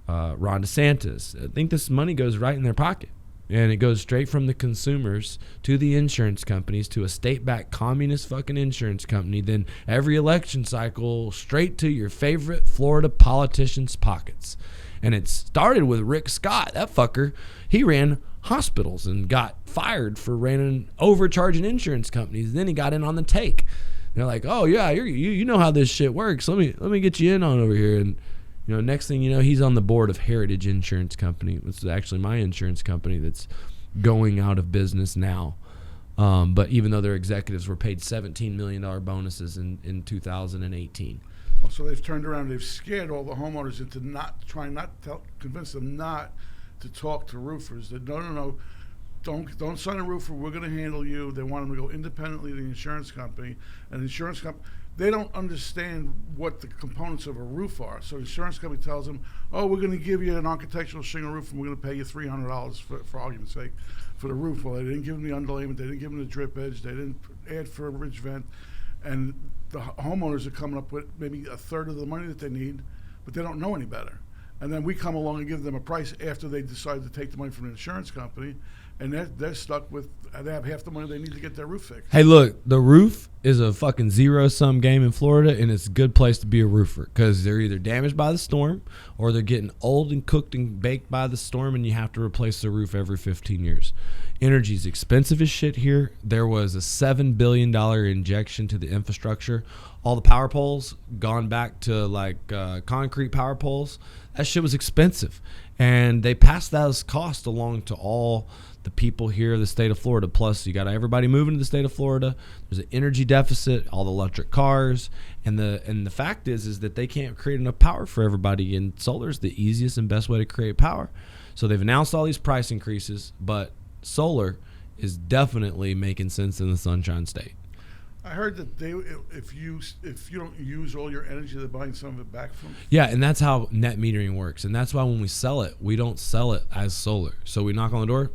Ron DeSantis, I think this money goes right in their pocket. And it goes straight from the consumers to the insurance companies to a state-backed communist fucking insurance company. Then every election cycle straight to your favorite Florida politician's pockets. And it started with Rick Scott. That fucker, he ran hospitals and got fired for running overcharging insurance companies. Then he got in on the take. They're like, oh yeah, you know how this shit works. Let me get you in on over here. And next thing you know, he's on the board of Heritage Insurance Company, which is actually my insurance company that's going out of business now. But even though their executives were paid $17 million bonuses in 2018. Well, so they've turned around. They've scared all the homeowners into convince them not to talk to roofers. That no, don't sign a roofer. We're going to handle you. They want them to go independently to the insurance company, and the insurance company. They don't understand what the components of a roof are. So the insurance company tells them, oh, we're going to give you an architectural shingle roof, and we're going to pay you $300 for argument's sake for the roof. Well, they didn't give them the underlayment. They didn't give them the drip edge. They didn't add for a ridge vent. And the homeowners are coming up with maybe a third of the money that they need, but they don't know any better. And then we come along and give them a price after they decide to take the money from the insurance company, and they're stuck with, they have half the money they need to get their roof fixed. Hey, look, the roof is a fucking zero-sum game in Florida, and it's a good place to be a roofer because they're either damaged by the storm or they're getting old and cooked and baked by the storm, and you have to replace the roof every 15 years. Energy's expensive as shit here. There was a $7 billion injection to the infrastructure. all the power poles gone back to like concrete power poles. That shit was expensive, and they passed those costs along to all the people here in the state of Florida. Plus, you got everybody moving to the state of Florida. There's an energy deficit, all the electric cars, and the fact is that they can't create enough power for everybody. And solar is the easiest and best way to create power. So they've announced all these price increases, but solar is definitely making sense in the Sunshine State. I heard that if you don't use all your energy, they're buying some of it back from you. Yeah, and that's how net metering works. And that's why when we sell it, we don't sell it as solar. So we knock on the door.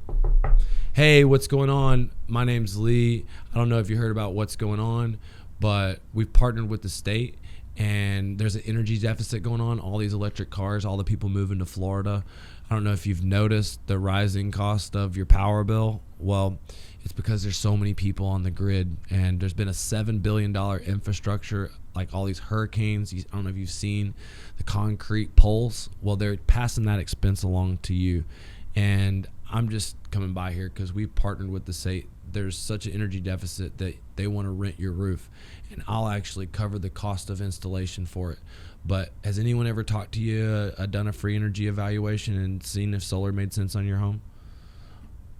Hey, what's going on? My name's Lee. I don't know if you heard about what's going on, but we've partnered with the state, and there's an energy deficit going on. All these electric cars, all the people moving to Florida. I don't know if you've noticed the rising cost of your power bill. Well, it's because there's so many people on the grid, and there's been a $7 billion infrastructure, like all these hurricanes. I don't know if you've seen the concrete poles. Well, they're passing that expense along to you. And I'm just coming by here because we've partnered with the state. There's such an energy deficit that they want to rent your roof, and I'll actually cover the cost of installation for it. But has anyone ever talked to you, done a free energy evaluation and seen if solar made sense on your home?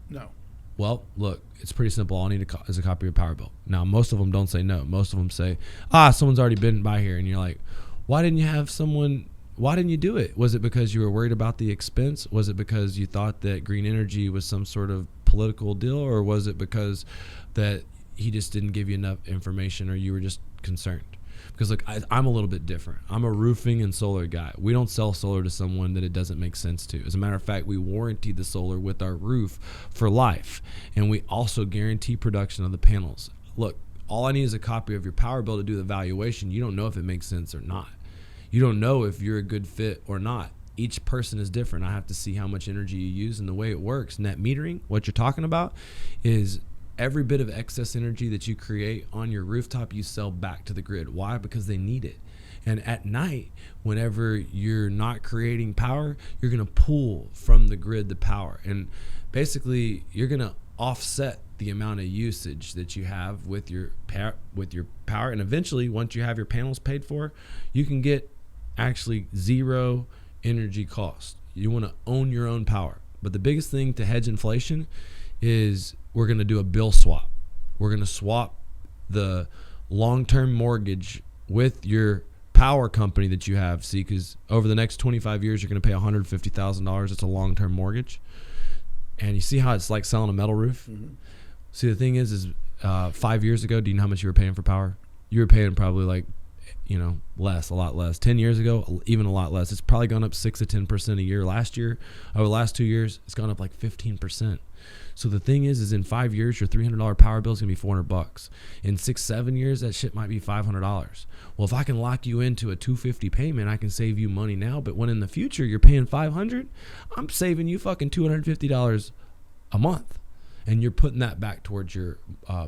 No. Well, look, it's pretty simple. All I need is a copy of your power bill. Now, most of them don't say no. Most of them say, someone's already been by here. And you're like, why didn't you do it? Was it because you were worried about the expense? Was it because you thought that green energy was some sort of political deal? Or was it because that he just didn't give you enough information, or you were just concerned? Because look, I'm a little bit different. I'm a roofing and solar guy. We don't sell solar to someone that it doesn't make sense to. As a matter of fact, we warranty the solar with our roof for life. And we also guarantee production of the panels. Look, all I need is a copy of your power bill to do the valuation. You don't know if it makes sense or not. You don't know if you're a good fit or not. Each person is different. I have to see how much energy you use, and the way it works. Net metering, what you're talking about, is every bit of excess energy that you create on your rooftop, you sell back to the grid. Why? Because they need it. And at night, whenever you're not creating power, you're going to pull from the grid the power. And basically, you're going to offset the amount of usage that you have with your power. And eventually, once you have your panels paid for, you can get actually zero energy cost. You want to own your own power. But the biggest thing to hedge inflation is we're going to do a bill swap. We're going to swap the long-term mortgage with your power company that you have. See, because over the next 25 years, you're going to pay $150,000. It's a long-term mortgage. And you see how it's like selling a metal roof? Mm-hmm. See, the thing is 5 years ago, do you know how much you were paying for power? You were paying probably like, a lot less. 10 years ago, even a lot less. It's probably gone up 6 to 10% a year. Last year, over the last 2 years, it's gone up like 15%. So the thing is in 5 years, your $300 power bill is going to be $400. In 6-7 years, that shit might be $500. Well, if I can lock you into a $250 payment, I can save you money now. But when in the future you're paying $500, I'm saving you fucking $250 a month. And you're putting that back towards your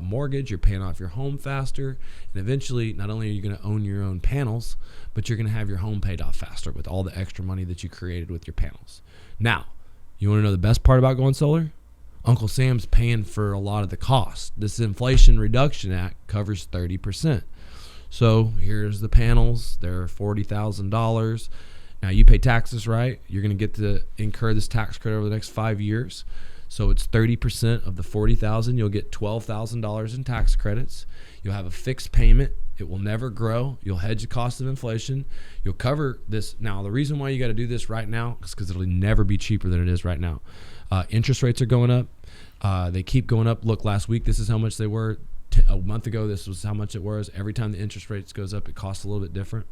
mortgage. You're paying off your home faster. And eventually, not only are you going to own your own panels, but you're going to have your home paid off faster with all the extra money that you created with your panels. Now, you want to know the best part about going solar? Uncle Sam's paying for a lot of the cost. This Inflation Reduction Act covers 30%. So here's the panels. They're $40,000. Now you pay taxes, right? You're going to get to incur this tax credit over the next 5 years. So it's 30% of the $40,000. You'll get $12,000 in tax credits. You'll have a fixed payment. It will never grow. You'll hedge the cost of inflation. You'll cover this. Now, the reason why you got to do this right now is because it'll never be cheaper than it is right now. Interest rates are going up. They keep going up. Look, last week, this is how much they were. A month ago, this was how much it was. Every time the interest rates goes up, it costs a little bit different.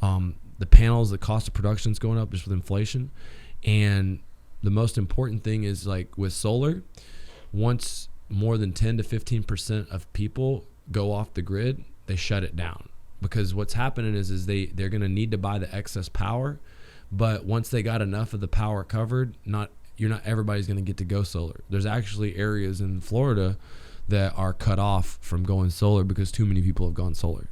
The panels, the cost of production is going up just with inflation. And the most important thing is, like with solar, once more than 10 to 15% of people go off the grid, they shut it down. Because what's happening is they're going to need to buy the excess power. But once they got enough of the power covered, not everybody's going to get to go solar. There's actually areas in Florida that are cut off from going solar because too many people have gone solar.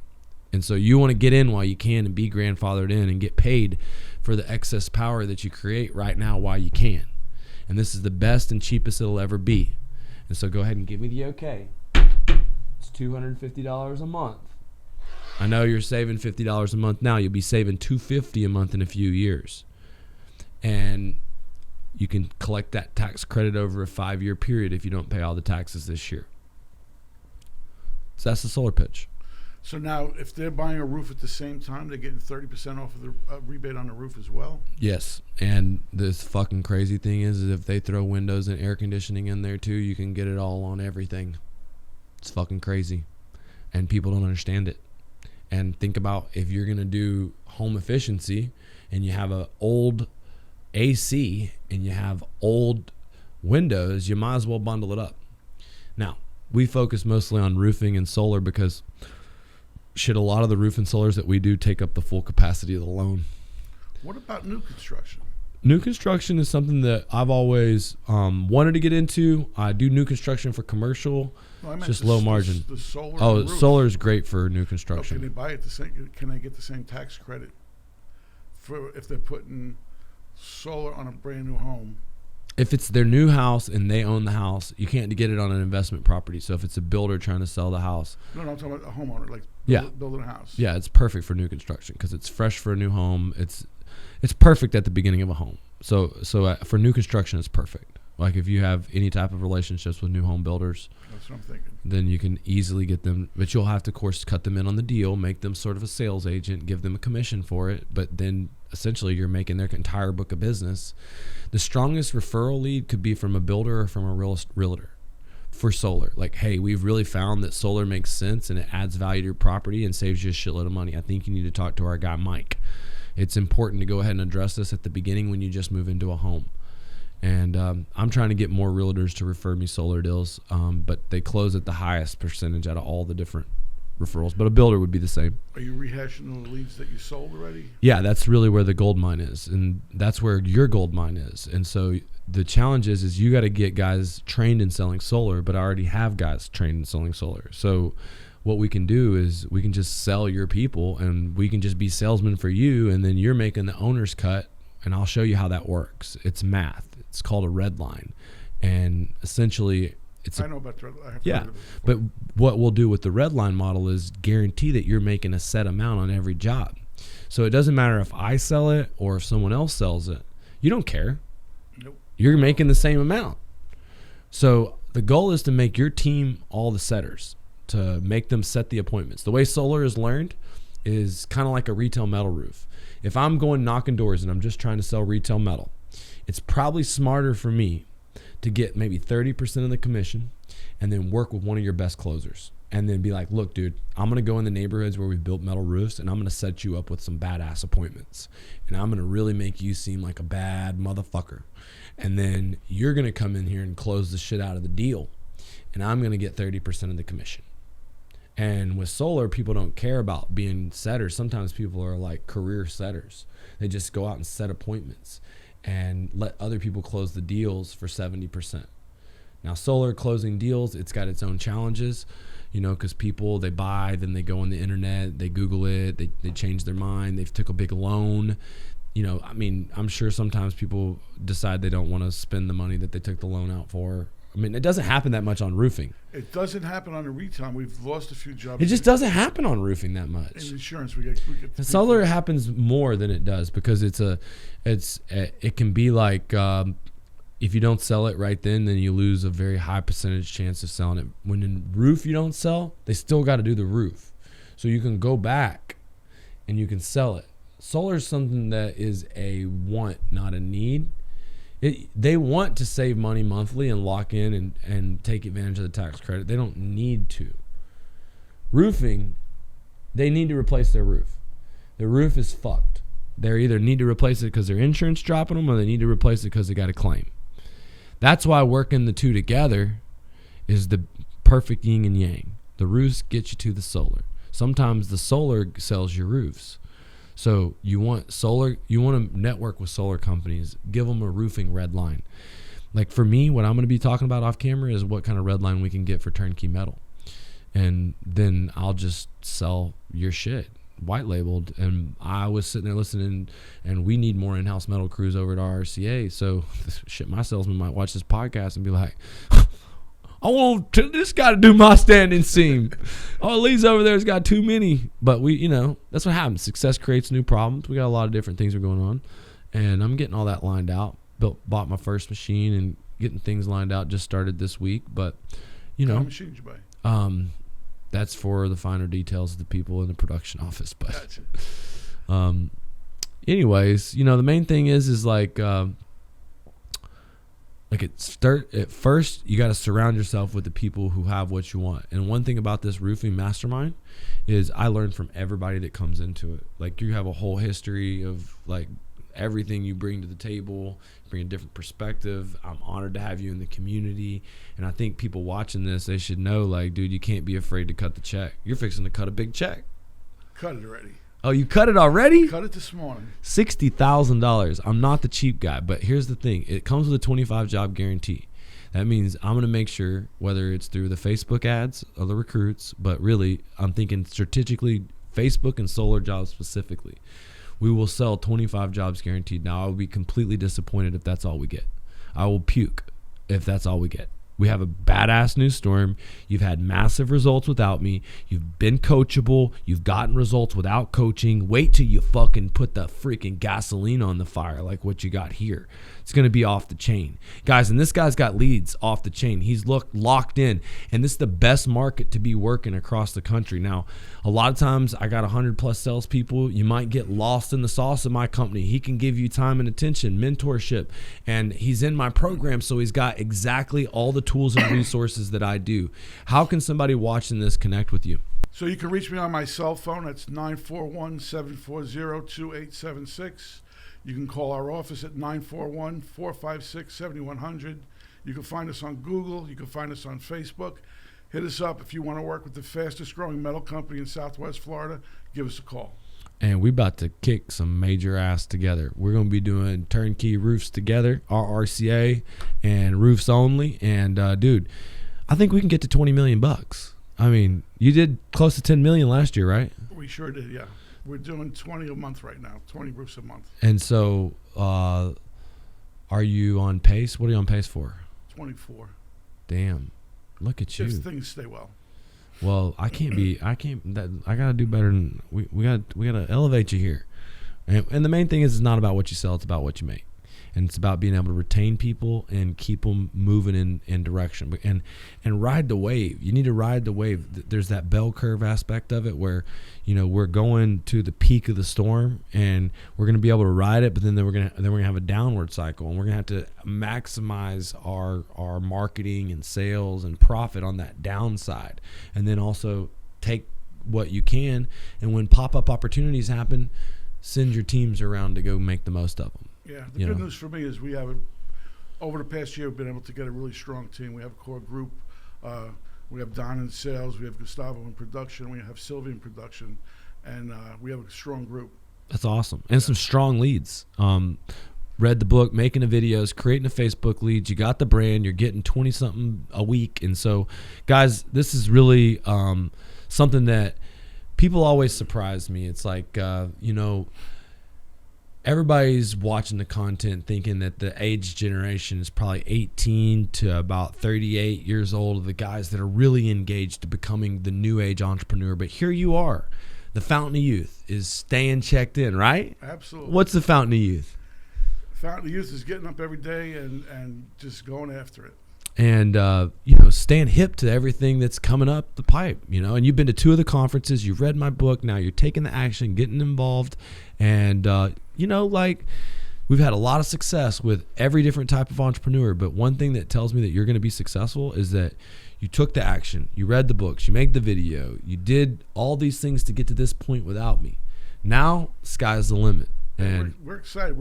And so you want to get in while you can and be grandfathered in and get paid for the excess power that you create right now while you can. And this is the best and cheapest it'll ever be. And so go ahead and give me the okay. It's $250 a month. I know you're saving $50 a month now. You'll be saving $250 a month in a few years. And you can collect that tax credit over a 5-year period if you don't pay all the taxes this year. So that's the solar pitch. So now, if they're buying a roof at the same time, they're getting 30% off of the rebate on the roof as well? Yes. And this fucking crazy thing is if they throw windows and air conditioning in there too, you can get it all on everything. It's fucking crazy. And people don't understand it. And think about if you're going to do home efficiency and you have an old AC and you have old windows, you might as well bundle it up. Now, we focus mostly on roofing and solar because a lot of the roof and solars that we do take up the full capacity of the loan. What about new construction? New construction is something that I've always wanted to get into. I do new construction for commercial. No, I meant just low margin. The solar. Oh, solar is great for new construction. Can they buy it the same? Can they get the same tax credit for if they're putting solar on a brand new home? If it's their new house and they own the house, you can't get it on an investment property. So if it's a builder trying to sell the house. No, I'm talking about a homeowner, like building a house. Yeah, it's perfect for new construction because it's fresh for a new home. It's perfect at the beginning of a home. So for new construction, it's perfect. Like if you have any type of relationships with new home builders, that's what I'm thinking. Then you can easily get them, but you'll have to, of course, cut them in on the deal, make them sort of a sales agent, give them a commission for it. But then essentially you're making their entire book of business. The strongest referral lead could be from a builder or from a realtor for solar. Like, hey, we've really found that solar makes sense and it adds value to your property and saves you a shitload of money. I think you need to talk to our guy, Mike. It's important to go ahead and address this at the beginning when you just move into a home. And I'm trying to get more realtors to refer me solar deals, but they close at the highest percentage out of all the different referrals. But a builder would be the same. Are you rehashing the leads that you sold already? Yeah, that's really where the gold mine is, and that's where your gold mine is. And so the challenge is you got to get guys trained in selling solar, but I already have guys trained in selling solar. So what we can do is we can just sell your people, and we can just be salesmen for you, and then you're making the owner's cut, and I'll show you how that works. It's math. It's called a red line, and essentially I know about the red line. Yeah, but what we'll do with the red line model is guarantee that you're making a set amount on every job. So it doesn't matter if I sell it or if someone else sells it. You don't care. Nope. You're making the same amount. So the goal is to make your team all the setters, to make them set the appointments. The way solar is learned is kind of like a retail metal roof. If I'm going knocking doors and I'm just trying to sell retail metal, it's probably smarter for me to get maybe 30% of the commission and then work with one of your best closers and then be like, look, dude, I'm going to go in the neighborhoods where we've built metal roofs and I'm going to set you up with some badass appointments. And I'm going to really make you seem like a bad motherfucker. And then you're going to come in here and close the shit out of the deal. And I'm going to get 30% of the commission. And with solar, people don't care about being setters. Sometimes people are like career setters. They just go out and set appointments and let other people close the deals for 70%. Now, solar closing deals, it's got its own challenges, because people, they buy, then they go on the internet, they Google it, they change their mind, they've took a big loan. I'm sure sometimes people decide they don't want to spend the money that they took the loan out for. It doesn't happen that much on roofing. It doesn't happen on the retail. We've lost a few jobs. It just doesn't happen on roofing that much. In insurance, we get solar happens more than it does because it can be like if you don't sell it right then you lose a very high percentage chance of selling it. When in roof you don't sell, they still got to do the roof, so you can go back and you can sell it. Solar is something that is a want, not a need. They want to save money monthly and lock in and take advantage of the tax credit. They don't need to. Roofing, they need to replace their roof. Their roof is fucked. They either need to replace it because their insurance dropping them or they need to replace it because they got a claim. That's why working the two together is the perfect yin and yang. The roofs get you to the solar. Sometimes the solar sells your roofs. So you want solar, you want to network with solar companies, give them a roofing red line. Like for me, what I'm going to be talking about off camera is what kind of red line we can get for turnkey metal. And then I'll just sell your shit white labeled. And I was sitting there listening, and we need more in-house metal crews over at our RCA. So shit, my salesman might watch this podcast and be like, I want this guy to do my standing seam. Oh, Lee's over there's got too many. But that's what happens. Success creates new problems. We got a lot of different things are going on, and I'm getting all that lined out. Bought my first machine and getting things lined out. Just started this week, but What kind of machine did you buy? That's for the finer details of the people in the production office. But Gotcha. Anyways, the main thing is like at first you got to surround yourself with the people who have what you want. And one thing about this roofing mastermind is I learned from everybody that comes into it. Like, you have a whole history of like everything you bring to the table, bring a different perspective. I'm honored to have you in the community, and I think people watching this, they should know, like, dude, you can't be afraid to cut the check. You're fixing to cut a big check. Cut it already. Oh, you cut it already? Cut it this morning. $60,000. I'm not the cheap guy, but here's the thing. It comes with a 25 job guarantee. That means I'm going to make sure, whether it's through the Facebook ads or the recruits, but really I'm thinking strategically Facebook and solar jobs specifically. We will sell 25 jobs guaranteed. Now, I will be completely disappointed if that's all we get. I will puke if that's all we get. We have a badass new storm. You've had massive results without me. You've been coachable. You've gotten results without coaching. Wait till you fucking put the freaking gasoline on the fire like what you got here. It's going to be off the chain. Guys, and this guy's got leads off the chain. He's locked in, and this is the best market to be working across the country. Now, a lot of times I got 100 plus salespeople. You might get lost in the sauce of my company. He can give you time and attention, mentorship, and he's in my program, so he's got exactly all the tools and resources that I do. How can somebody watching this connect with you? So you can reach me on my cell phone. That's 941-740-2876. You can call our office at 941-456-7100. You can find us on Google. You can find us on Facebook. Hit us up if you want to work with the fastest growing metal company in Southwest Florida. Give us a call. And we about to kick some major ass together. We're going to be doing turnkey roofs together, RRCA and roofs only. And dude, I think we can get to 20 million bucks. I mean, you did close to 10 million last year, right? We sure did, yeah. We're doing 20 a month right now, 20 roofs a month. And so are you on pace? What are you on pace for? 24. Damn. Look at you. If things stay well. Well, I got to do better than we got to elevate you here. And the main thing is, it's not about what you sell, it's about what you make. And it's about being able to retain people and keep them moving in direction and ride the wave. You need to ride the wave. There's that bell curve aspect of it where, we're going to the peak of the storm and we're going to be able to ride it, but then we're going to have a downward cycle, and we're going to have to maximize our marketing and sales and profit on that downside, and then also take what you can, and when pop-up opportunities happen, send your teams around to go make the most of them. Yeah, the good news for me is we have, over the past year, we've been able to get a really strong team. We have a core group. We have Don in sales. We have Gustavo in production. We have Sylvia in production. And we have a strong group. That's awesome. And some strong leads. Read the book, making the videos, creating the Facebook leads. You got the brand. You're getting 20-something a week. And so, guys, this is really something that people always surprise me. It's like, everybody's watching the content thinking that the age generation is probably 18 to about 38 years old, the guys that are really engaged to becoming the new age entrepreneur. But here you are. The fountain of youth is staying checked in, right? Absolutely. What's the fountain of youth? Fountain of youth is getting up every day and just going after it. And, staying hip to everything that's coming up the pipe, and you've been to 2 of the conferences, you've read my book, now you're taking the action, getting involved. And, we've had a lot of success with every different type of entrepreneur. But one thing that tells me that you're going to be successful is that you took the action, you read the books, you made the video, you did all these things to get to this point without me. Now, sky's the limit. And we're excited.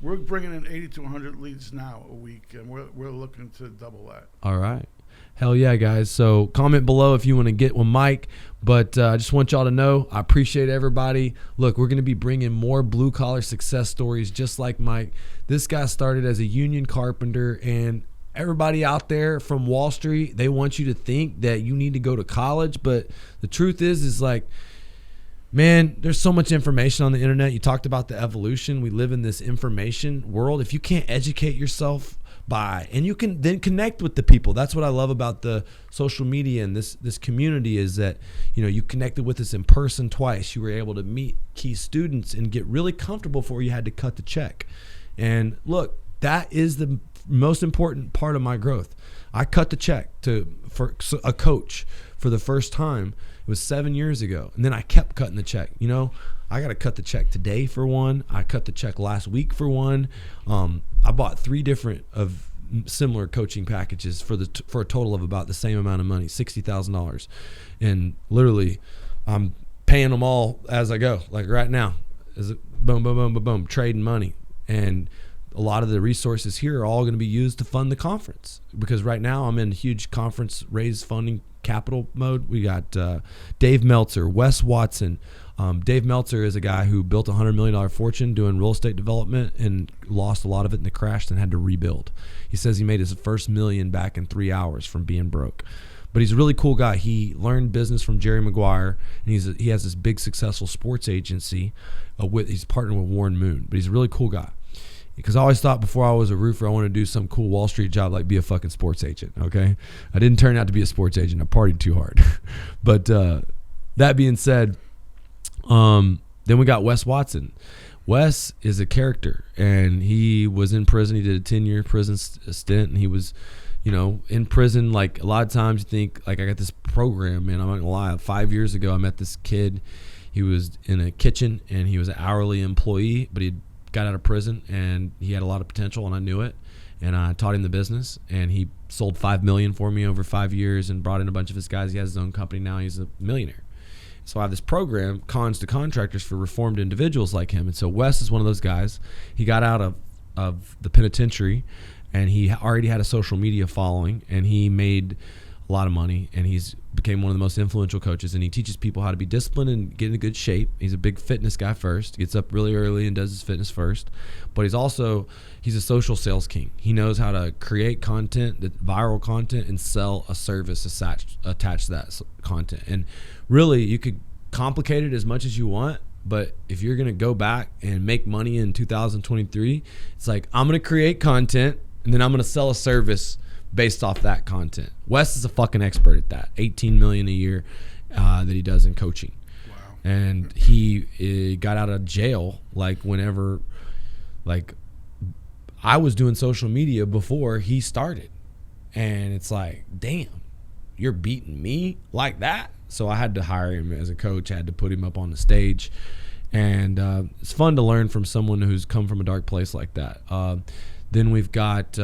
We're bringing in 80 to 100 leads now a week, and we're looking to double that. All right. Hell yeah, guys. So comment below if you want to get with Mike. But I just want y'all to know, I appreciate everybody. Look, we're going to be bringing more blue-collar success stories just like Mike. This guy started as a union carpenter, and everybody out there from Wall Street, they want you to think that you need to go to college. But the truth is like, man, there's so much information on the internet. You talked about the evolution. We live in this information world. If you can't educate yourself and you can then connect with the people. That's what I love about the social media and this community is that, you connected with us in person twice. You were able to meet key students and get really comfortable before you had to cut the check. And look, that is the most important part of my growth. I cut the check for a coach for the first time. It was 7 years ago. And then I kept cutting the check. I got to cut the check today for one. I cut the check last week for one. I bought 3 different of similar coaching packages for a total of about the same amount of money, $60,000. And literally, I'm paying them all as I go. Like right now, is it boom, boom, boom, boom, boom, trading money. And a lot of the resources here are all going to be used to fund the conference, because right now I'm in huge conference raise funding capital mode. We got Dave Meltzer, Wes Watson. Dave Meltzer is a guy who built a $100 million fortune doing real estate development and lost a lot of it in the crash and had to rebuild. He says he made his first $1 million back in 3 hours from being broke. But he's a really cool guy. He learned business from Jerry Maguire, and he has this big successful sports agency. He's partnered with Warren Moon, but he's a really cool guy. Because I always thought before I was a roofer, I wanted to do some cool Wall Street job, like be a fucking sports agent, okay? I didn't turn out to be a sports agent. I partied too hard. But that being said, then we got Wes Watson. Wes is a character, and he was in prison. He did a 10-year prison stint, and he was, in prison. Like a lot of times you think, like, I got this program, man. I'm not gonna lie. 5 years ago, I met this kid. He was in a kitchen, and he was an hourly employee, but he got out of prison, and he had a lot of potential, and I knew it. And I taught him the business, and he sold $5 million for me over 5 years and brought in a bunch of his guys. He has his own company now. He's a millionaire. So I have this program, Cons to Contractors, for reformed individuals like him. And so Wes is one of those guys. He got out of the penitentiary, and he already had a social media following, and he made a lot of money, and he's became one of the most influential coaches, and he teaches people how to be disciplined and get in good shape. He's a big fitness guy first. He gets up really early and does his fitness first. But he's a social sales king. He knows how to create content, viral content, and sell a service attached to that content. And really, you could complicate it as much as you want, but if you're going to go back and make money in 2023, it's like, I'm going to create content, and then I'm going to sell a service based off that content. Wes is a fucking expert at that. $18 million a year that he does in coaching. Wow. And he got out of jail whenever I was doing social media before he started. And it's like, damn, you're beating me like that? So I had to hire him as a coach. I had to put him up on the stage. And it's fun to learn from someone who's come from a dark place like that. Then we've got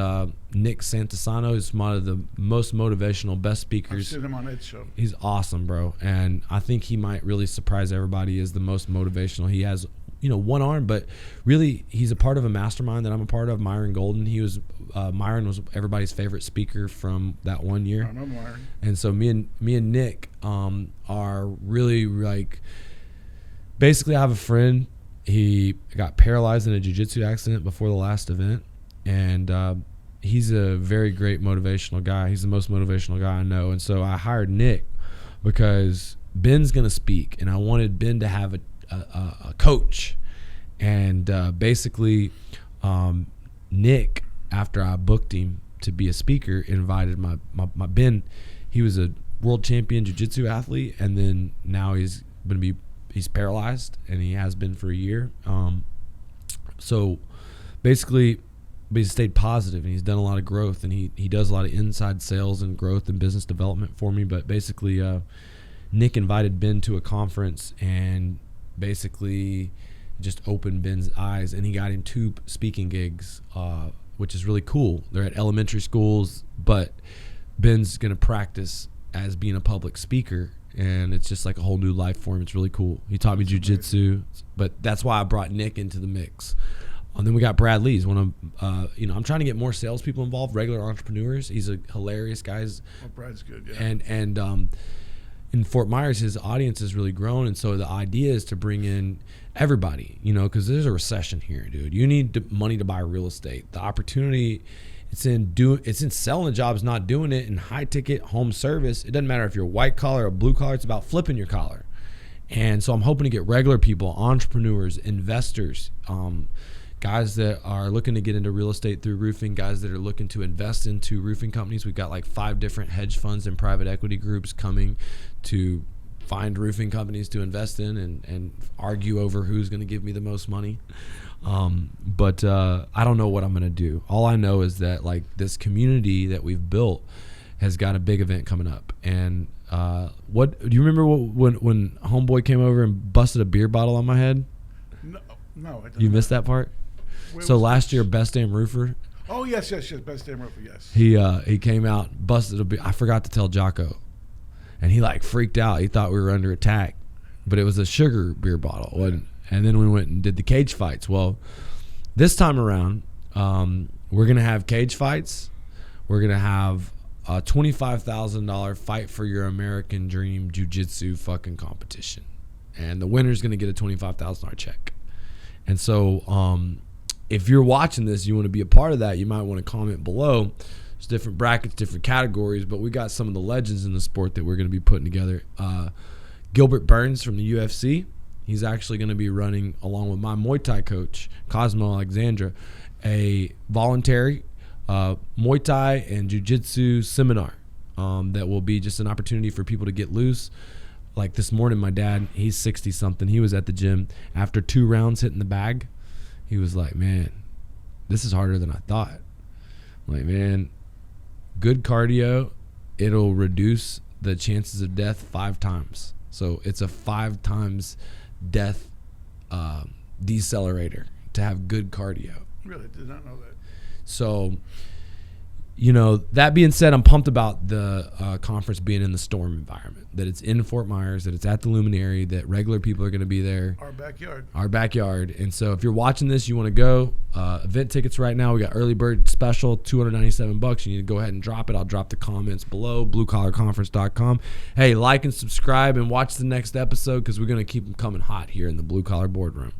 Nick Santasano, who's one of the most motivational, best speakers. I've seen him on Ed's show. He's awesome, bro. And I think he might really surprise everybody as the most motivational. He has, one arm, but really he's a part of a mastermind that I'm a part of, Myron Golden. Myron was everybody's favorite speaker from that 1 year. I know Myron. And so me and Nick are really basically I have a friend. He got paralyzed in a jiu-jitsu accident before the last event. And he's a very great motivational guy. He's the most motivational guy I know. And so I hired Nick because Ben's going to speak, and I wanted Ben to have a coach. And basically, Nick, after I booked him to be a speaker, invited my Ben. He was a world champion jiu-jitsu athlete, and then now he's paralyzed, and he has been for a year. So basically, but he's stayed positive, and he's done a lot of growth, and he does a lot of inside sales and growth and business development for me. But basically, Nick invited Ben to a conference and basically just opened Ben's eyes, and he got him 2 speaking gigs, which is really cool. They're at elementary schools, but Ben's going to practice as being a public speaker, and it's just like a whole new life for him. It's really cool. He taught me jiu-jitsu, but that's why I brought Nick into the mix. And then we got Brad Lee's one of, I'm trying to get more salespeople involved, regular entrepreneurs. He's a hilarious guy. Brad's good, yeah. And in Fort Myers, his audience has really grown. And so the idea is to bring in everybody, because there's a recession here, dude. You need money to buy real estate. The opportunity, it's in selling jobs, not doing it. In high ticket home service, it doesn't matter if you're white collar or blue collar. It's about flipping your collar. And so I'm hoping to get regular people, entrepreneurs, investors, guys that are looking to get into real estate through roofing, guys that are looking to invest into roofing companies. We've got like 5 different hedge funds and private equity groups coming to find roofing companies to invest in and argue over who's going to give me the most money. But I don't know what I'm going to do. All I know is that like this community that we've built has got a big event coming up. And what do you remember when homeboy came over and busted a beer bottle on my head? No, I don't. You missed that part? So last year, Best Damn Roofer. Oh yes, Best Damn Roofer, yes. He came out, busted a beer. I forgot to tell Jocko, and he like freaked out. He thought we were under attack, but it was a sugar beer bottle, wasn't? And then we went and did the cage fights. Well, this time around, we're gonna have cage fights. We're gonna have a $25,000 fight for your American dream jiu-jitsu fucking competition, and the winner's gonna get a $25,000 check. And so, if you're watching this, you want to be a part of that, you might want to comment below. There's different brackets, different categories, but we got some of the legends in the sport that we're going to be putting together. Gilbert Burns from the UFC. He's actually going to be running, along with my Muay Thai coach, Cosmo Alexandra, a voluntary Muay Thai and Jiu-Jitsu seminar that will be just an opportunity for people to get loose. Like this morning, my dad, he's 60-something. He was at the gym. After 2 rounds hitting the bag, he was like, man, this is harder than I thought. I'm like, man, good cardio, it'll reduce the chances of death 5 times. So it's a 5 times death decelerator to have good cardio. Really did not know that. So, you know, that being said, I'm pumped about the conference being in the Storm environment, that it's in Fort Myers, that it's at the Luminary, that regular people are going to be there. Our backyard. And so if you're watching this, you want to go, event tickets right now, we got early bird special, $297. You need to go ahead and drop it. I'll drop the comments below, bluecollarconference.com. Hey, like and subscribe and watch the next episode because we're going to keep them coming hot here in the Blue Collar Boardroom.